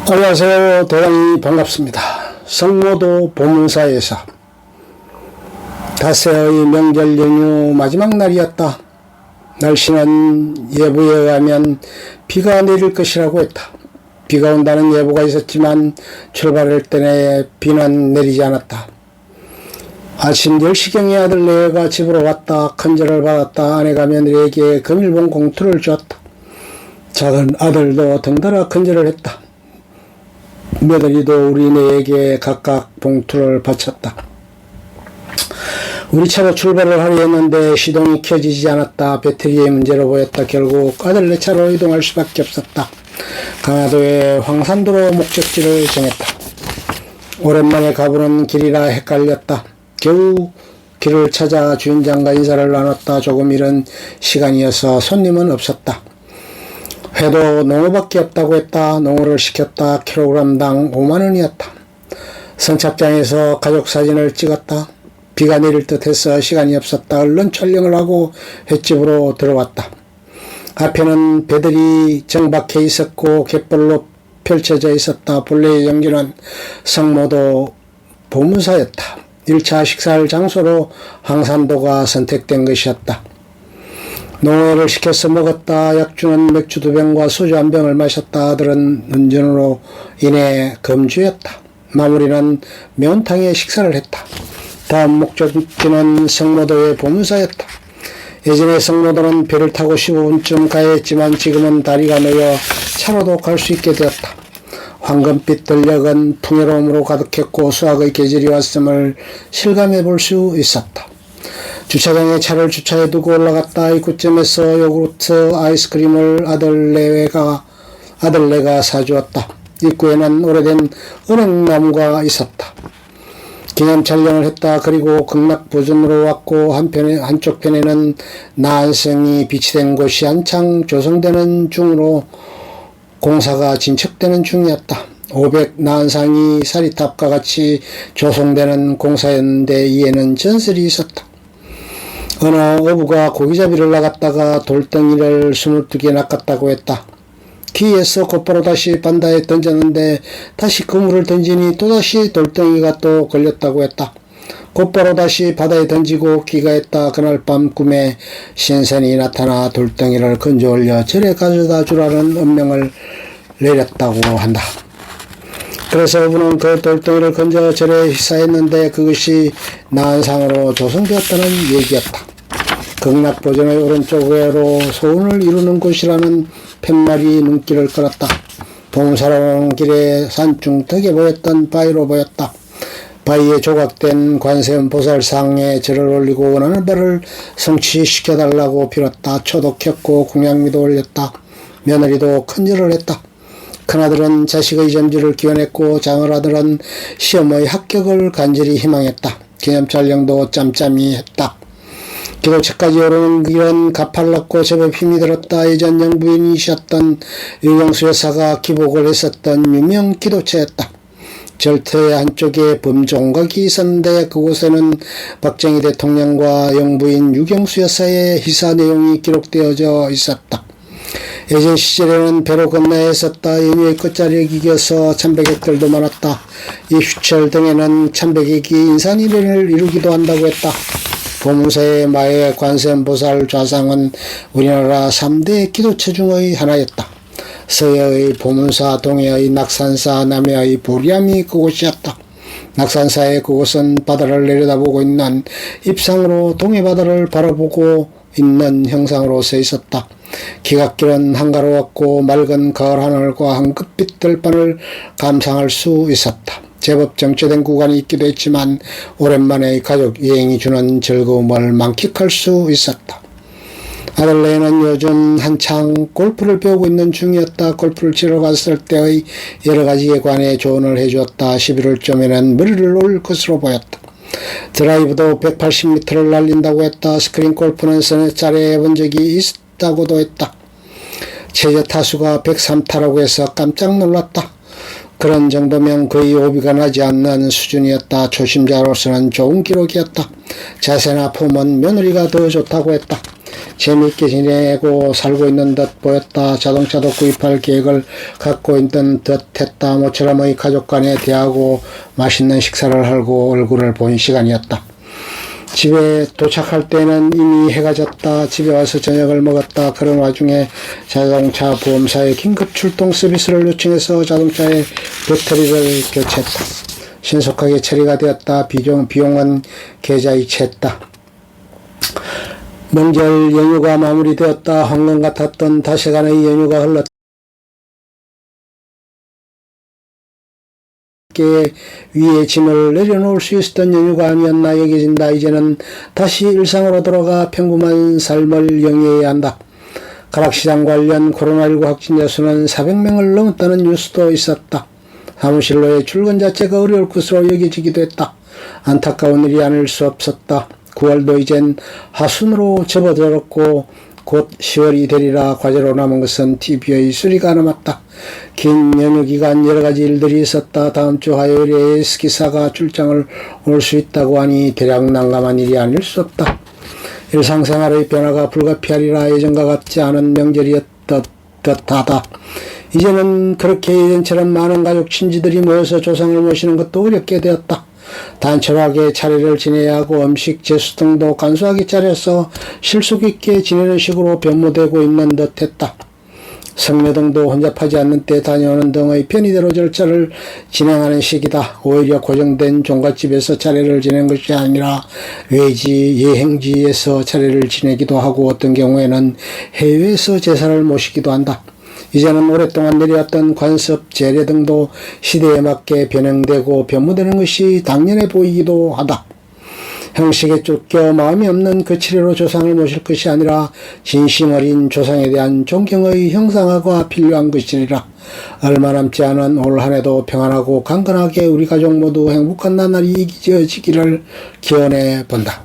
안녕하세요. 대단히 반갑습니다. 성모도 보문사에서 닷새의 명절 연휴 마지막 날이었다. 날씨는 예보에 의하면 비가 내릴 것이라고 했다. 비가 온다는 예보가 있었지만 출발할 때에 비는 내리지 않았다. 아침 10시경에 아들 내외가 집으로 왔다. 큰절을 받았다. 아내가 며느리에게 금일봉 공투를 주었다. 작은 아들도 덩달아 큰절을 했다. 며느리도 우리 내에게 각각 봉투를 바쳤다. 우리 차로 출발을 하려 했는데 시동이 켜지지 않았다. 배터리의 문제로 보였다. 결국 아들 내 차로 이동할 수밖에 없었다. 강화도의 황산도로 목적지를 정했다. 오랜만에 가보는 길이라 헷갈렸다. 겨우 길을 찾아 주인장과 인사를 나눴다. 조금 이른 시간이어서 손님은 없었다. 회도 농어밖에 없다고 했다. 농어를 시켰다. 킬로그램당 5만원이었다. 선착장에서 가족 사진을 찍었다. 비가 내릴 듯해서 시간이 없었다. 얼른 촬영을 하고 횟집으로 들어왔다. 앞에는 배들이 정박해 있었고 갯벌로 펼쳐져 있었다. 본래의 연기는 성모도 보문사였다. 1차 식사할 장소로 황산도가 선택된 것이었다. 농어를 시켜서 먹었다. 약주는 맥주 2병과 소주 1병을 마셨다. 아들은 운전으로 인해 금주였다. 마무리는 매운탕에 식사를 했다. 다음 목적지는 성모도의 보문사였다. 예전에 성모도는 배를 타고 15분쯤 가야 했지만 지금은 다리가 놓여 차로도 갈 수 있게 되었다. 황금빛 들녘은 풍요로움으로 가득했고 수확의 계절이 왔음을 실감해 볼 수 있었다. 주차장에 차를 주차해 두고 올라갔다. 입구점에서 요구르트 아이스크림을 아들 내가 사주었다. 입구에는 오래된 은행나무가 있었다. 기념 촬영을 했다. 그리고 극락보존으로 왔고 한쪽 편에는 난성이 비치된 곳이 한창 조성되는 중으로 공사가 진척되는 중이었다. 500 난상이 사리탑과 같이 조성되는 공사였는데 이에는 전설이 있었다. 어느 어부가 고기잡이를 나갔다가 돌덩이를 22개 낚았다고 했다. 기에서 곧바로 다시 바다에 던졌는데 다시 그물을 던지니 또다시 돌덩이가 또 걸렸다고 했다. 곧바로 다시 바다에 던지고 귀가했다. 그날 밤 꿈에 신선이 나타나 돌덩이를 건져 올려 절에 가져다 주라는 엄명을 내렸다고 한다. 그래서 어부는 그 돌덩이를 건져 절에 희사했는데 그것이 난상으로 조성되었다는 얘기였다. 극락보존의 오른쪽으로 소원을 이루는 곳이라는 팻말이 눈길을 끌었다. 봉사로 오는 길에 산중 덕에 보였던 바위로 보였다. 바위에 조각된 관세음 보살상에 절을 올리고 원하는 바를 성취시켜달라고 빌었다. 초도 켰고 공양미도 올렸다. 며느리도 큰절을 했다. 큰아들은 자식의 점지를 기원했고 장을아들은 시험의 합격을 간절히 희망했다. 기념촬영도 짬짬이 했다. 기도처까지 오르는 길은 가팔랐고 제법 힘이 들었다. 예전 영부인이셨던 유경수 여사가 기복을 했었던 유명 기도처였다. 절터의 한쪽에 범종각이 있었는데 그곳에는 박정희 대통령과 영부인 유경수 여사의 희사 내용이 기록되어져 있었다. 예전 시절에는 배로 건너야 했었다. 연휴의 끝자리에 이겨서 참배객들도 많았다. 이 휴철 등에는 참배객이 인산이례를 이루기도 한다고 했다. 보문사의 마의 관세음보살 좌상은 우리나라 3대 기도처 중의 하나였다. 서해의 보문사, 동해의 낙산사, 남해의 보리암이 그곳이었다. 낙산사의 그곳은 바다를 내려다보고 있는 입상으로 동해바다를 바라보고 있는 형상으로 서 있었다. 기갓길은 한가로웠고 맑은 가을 하늘과 황금빛 들판을 감상할 수 있었다. 제법 정체된 구간이 있기도 했지만 오랜만에 가족 여행이 주는 즐거움을 만끽할 수 있었다. 아들 내는 요즘 한창 골프를 배우고 있는 중이었다. 골프를 치러 갔을 때의 여러 가지에 관해 조언을 해주었다. 11월쯤에는 머리를 올릴 것으로 보였다. 드라이브도 180m를 날린다고 했다. 스크린 골프는 서너 차례 해본 적이 있다고도 했다. 최저 타수가 103타라고 해서 깜짝 놀랐다. 그런 정도면 거의 오비가 나지 않는 수준이었다. 초심자로서는 좋은 기록이었다. 자세나 폼은 며느리가 더 좋다고 했다. 재미있게 지내고 살고 있는 듯 보였다. 자동차도 구입할 계획을 갖고 있는 듯 했다. 모처럼의 가족 간에 대하고 맛있는 식사를 하고 얼굴을 본 시간이었다. 집에 도착할 때는 이미 해가 졌다. 집에 와서 저녁을 먹었다. 그런 와중에 자동차 보험사의 긴급 출동 서비스를 요청해서 자동차의 배터리를 교체했다. 신속하게 처리가 되었다. 비용은 계좌이체했다. 명절 연휴가 마무리되었다. 황금 같았던 닷새간의 연휴가 흘렀다. 위에 짐을 내려놓을 수 있었던 연휴가 아니었나 여겨진다. 이제는 다시 일상으로 돌아가 평범한 삶을 영위해야 한다. 가락시장 관련 코로나19 확진자 수는 400명을 넘었다는 뉴스도 있었다. 사무실로의 출근 자체가 어려울 것으로 여겨지기도 했다. 안타까운 일이 아닐 수 없었다. 9월도 이젠 하순으로 접어들었고 곧 10월이 되리라. 과제로 남은 것은 TV의 수리가 남았다. 긴 연휴 기간 여러가지 일들이 있었다. 다음 주 화요일에 스키사가 출장을 올 수 있다고 하니 대략 난감한 일이 아닐 수 없다. 일상생활의 변화가 불가피하리라. 예전과 같지 않은 명절이었듯하다. 이제는 그렇게 예전처럼 많은 가족 친지들이 모여서 조상을 모시는 것도 어렵게 되었다. 단촐하게 차례를 지내야 하고 음식 제수 등도 간소하게 차려서 실속 있게 지내는 식으로 변모되고 있는 듯 했다. 성묘 등도 혼잡하지 않는 때 다녀오는 등의 편의대로 절차를 진행하는 시기다. 오히려 고정된 종갓집에서 차례를 지내는 것이 아니라 외지, 여행지에서 차례를 지내기도 하고 어떤 경우에는 해외에서 제사를 모시기도 한다. 이제는 오랫동안 내려왔던 관습, 제례 등도 시대에 맞게 변형되고 변모되는 것이 당연해 보이기도 하다. 형식에 쫓겨 마음이 없는 그 치레로 조상을 모실 것이 아니라 진심 어린 조상에 대한 존경의 형상화가 필요한 것이라. 얼마 남지 않은 올 한 해도 평안하고 강건하게 우리 가족 모두 행복한 나날이 이어지기를 기원해 본다.